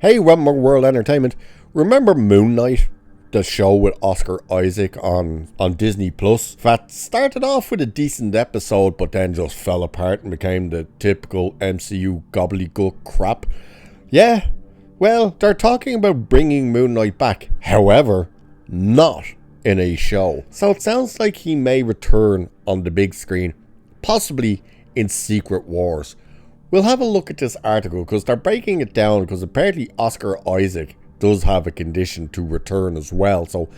Hey, welcome to World Entertainment. Remember Moon Knight? The show with Oscar Isaac on Disney Plus that started off with a decent episode but then just fell apart and became the typical MCU gobbledygook crap. Yeah, well, they're talking about bringing Moon Knight back. However, not in a show. So it sounds like he may return on the big screen, possibly in Secret Wars. We'll have a look at this article because they're breaking it down because apparently Oscar Isaac does have a condition to return as well. So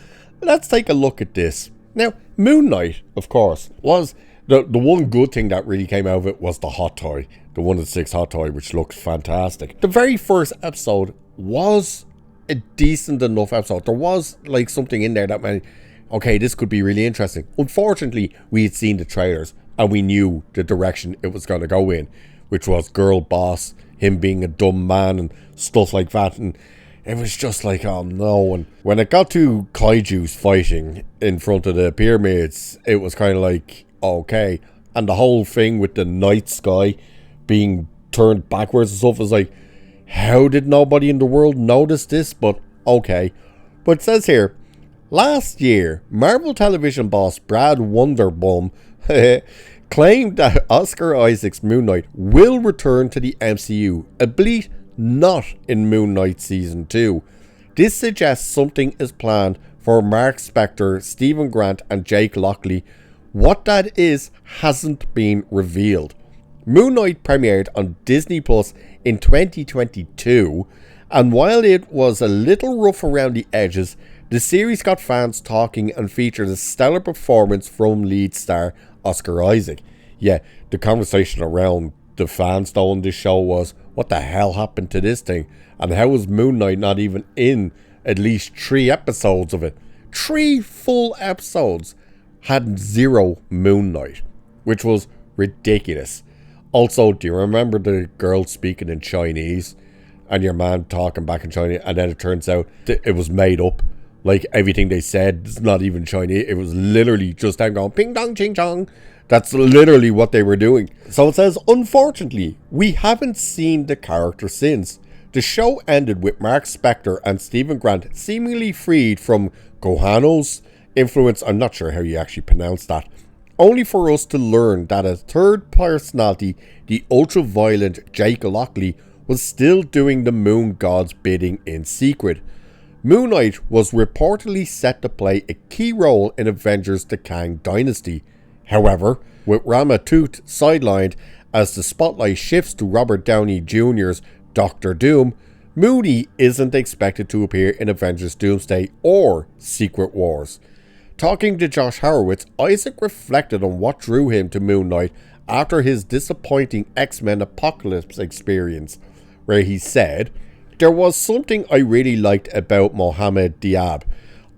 let's take a look at this. Now, Moon Knight, of course, was the one good thing that really came out of it was the hot toy. The 1-6 hot toy, which looked fantastic. The very first episode was a decent enough episode. There was like something in there that meant, okay, this could be really interesting. Unfortunately, we had seen the trailers and we knew the direction it was going to go in, which was girl boss, him being a dumb man and stuff like that. And it was just like, oh no. And when it got to kaijus fighting in front of the pyramids, it was kind of like, okay. And the whole thing with the night sky being turned backwards and stuff was like, how did nobody in the world notice this? But okay. But it says here, last year, Marvel television boss Brad Wonderbum claimed that Oscar Isaac's Moon Knight will return to the MCU, albeit not in Moon Knight Season 2. This suggests something is planned for Mark Spector, Stephen Grant and Jake Lockley. What that is hasn't been revealed. Moon Knight premiered on Disney Plus in 2022, and while it was a little rough around the edges, the series got fans talking and featured a stellar performance from lead star Oscar Isaac. Yeah, the conversation around the fans though on this show was, what the hell happened to this thing? And how was Moon Knight not even in at least 3 episodes of it? 3 full episodes had 0 Moon Knight, which was ridiculous. Also, do you remember the girl speaking in Chinese and your man talking back in Chinese, and then it turns out it was made up? Like, everything they said is not even Chinese. It was literally just them going, ping dong ching chong. That's literally what they were doing. So it says, unfortunately, we haven't seen the character since. The show ended with Mark Spector and Stephen Grant seemingly freed from Gohano's influence. I'm not sure how you actually pronounce that. Only for us to learn that a third personality, the ultra-violent Jake Lockley, was still doing the Moon God's bidding in secret. Moon Knight was reportedly set to play a key role in Avengers The Kang Dynasty. However, with Rama Tooth sidelined as the spotlight shifts to Robert Downey Jr.'s Doctor Doom, Mooney isn't expected to appear in Avengers Doomsday or Secret Wars. Talking to Josh Horowitz, Isaac reflected on what drew him to Moon Knight after his disappointing X-Men Apocalypse experience, where he said, "There was something I really liked about Mohamed Diab.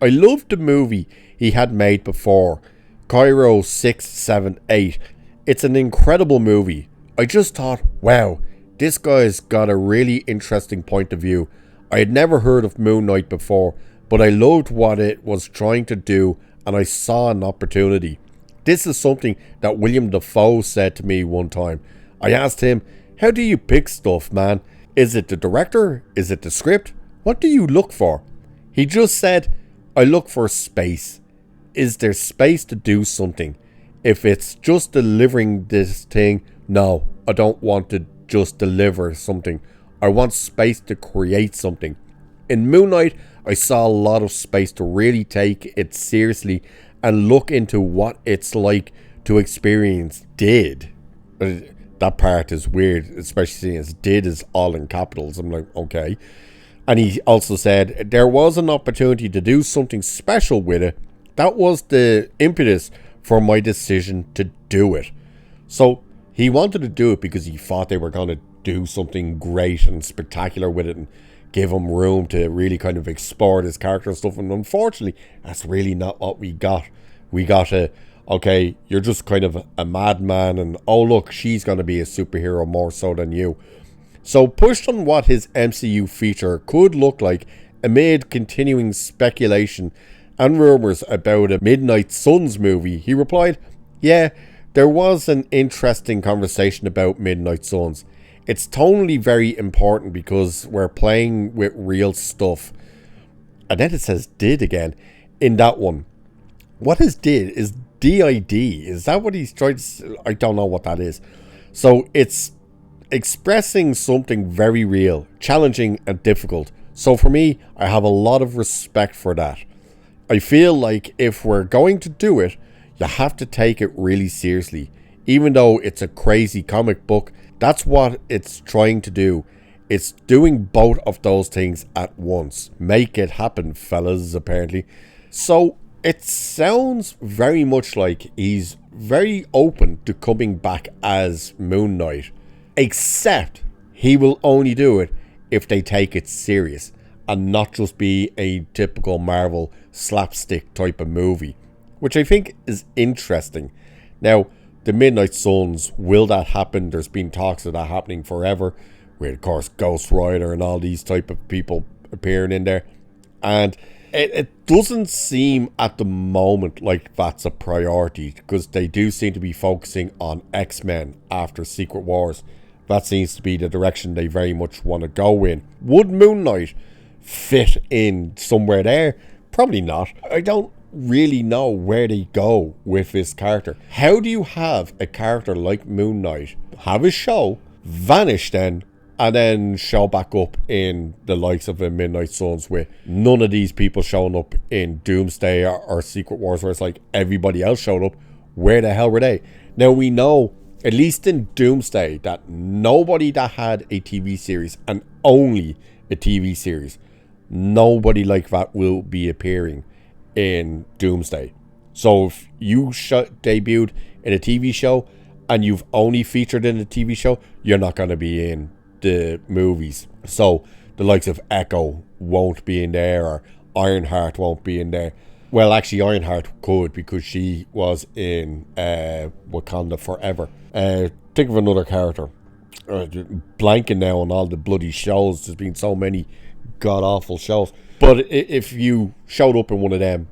I loved the movie he had made before, Cairo 678. It's an incredible movie. I just thought, wow, this guy's got a really interesting point of view. I had never heard of Moon Knight before, but I loved what it was trying to do and I saw an opportunity." This is something that William Dafoe said to me one time. I asked him, how do you pick stuff, man? Is it the director? Is it the script? What do you look for? He just said, I look for space. Is there space to do something? If it's just delivering this thing, no, I don't want to just deliver something. I want space to create something. In Moon Knight, I saw a lot of space to really take it seriously and look into what it's like to experience did. That part is weird, especially seeing as did is all in capitals. I'm like, okay. And he also said, there was an opportunity to do something special with it. That was the impetus for my decision to do it. So he wanted to do it because he thought they were going to do something great and spectacular with it and give him room to really kind of explore this character and stuff. And unfortunately, that's really not what we got. We got a, okay, you're just kind of a madman and oh look, she's going to be a superhero more so than you. So pushed on what his MCU feature could look like amid continuing speculation and rumours about a Midnight Suns movie, he replied, yeah, there was an interesting conversation about Midnight Suns. It's totally very important because we're playing with real stuff. And then it says did again in that one. What is did? Is DID? Is that what he's trying to... I don't know what that is. So it's expressing something very real, challenging and difficult. So for me, I have a lot of respect for that. I feel like if we're going to do it, you have to take it really seriously. Even though it's a crazy comic book, that's what it's trying to do. It's doing both of those things at once. Make it happen, fellas, apparently. So it sounds very much like he's very open to coming back as Moon Knight. Except he will only do it if they take it serious and not just be a typical Marvel slapstick type of movie, which I think is interesting. Now, the Midnight Suns, will that happen? There's been talks of that happening forever, with, of course, Ghost Rider and all these type of people appearing in there. And it doesn't seem at the moment like that's a priority, because they do seem to be focusing on X-Men after Secret Wars. That seems to be the direction they very much want to go in. Would Moon Knight fit in somewhere there? Probably not. I don't really know where they go with this character. How do you have a character like Moon Knight have a show, vanish then, and then show back up in the likes of the Midnight Suns with none of these people showing up in Doomsday or Secret Wars, where it's like everybody else showed up? Where the hell were they? Now we know, at least in Doomsday, that nobody that had a TV series, and only a TV series, nobody like that will be appearing in Doomsday. So if you debuted in a TV show and you've only featured in a TV show, you're not going to be in the movies. So the likes of Echo won't be in there, or Ironheart won't be in there. Well, actually Ironheart could, because she was in Wakanda Forever. Think of another character. Blanking now on all the bloody shows. There's been so many god awful shows. But if you showed up in one of them,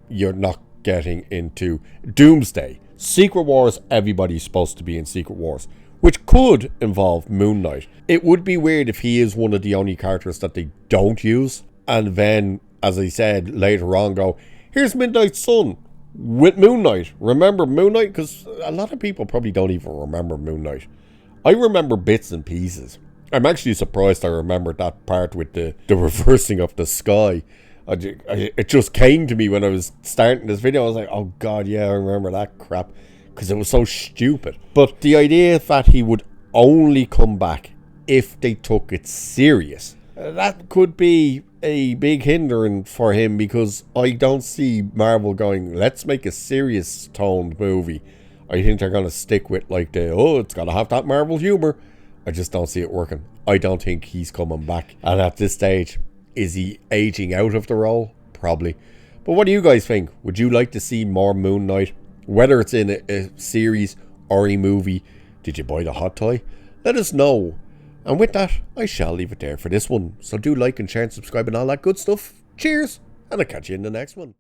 you're not getting into Doomsday. Secret Wars, everybody's supposed to be in Secret Wars, which could involve Moon Knight. It would be weird if he is one of the only characters that they don't use, and then, as I said, later on go, here's Midnight Sun with Moon Knight. Remember Moon Knight? Because a lot of people probably don't even remember Moon Knight. I remember bits and pieces. I'm actually surprised I remembered that part with the reversing of the sky. It just came to me when I was starting this video. I was like, oh god, yeah, I remember that crap, because it was so stupid. But the idea that he would only come back if they took it serious, that could be a big hindrance for him, because I don't see Marvel going, let's make a serious toned movie. I think they're going to stick with like it's got to have that Marvel humor. I just don't see it working. I don't think he's coming back. And at this stage, is he aging out of the role? Probably. But what do you guys think? Would you like to see more Moon Knight? Whether it's in a series or a movie, did you buy the hot toy? Let us know. And with that, I shall leave it there for this one. So do like and share and subscribe and all that good stuff. Cheers, and I'll catch you in the next one.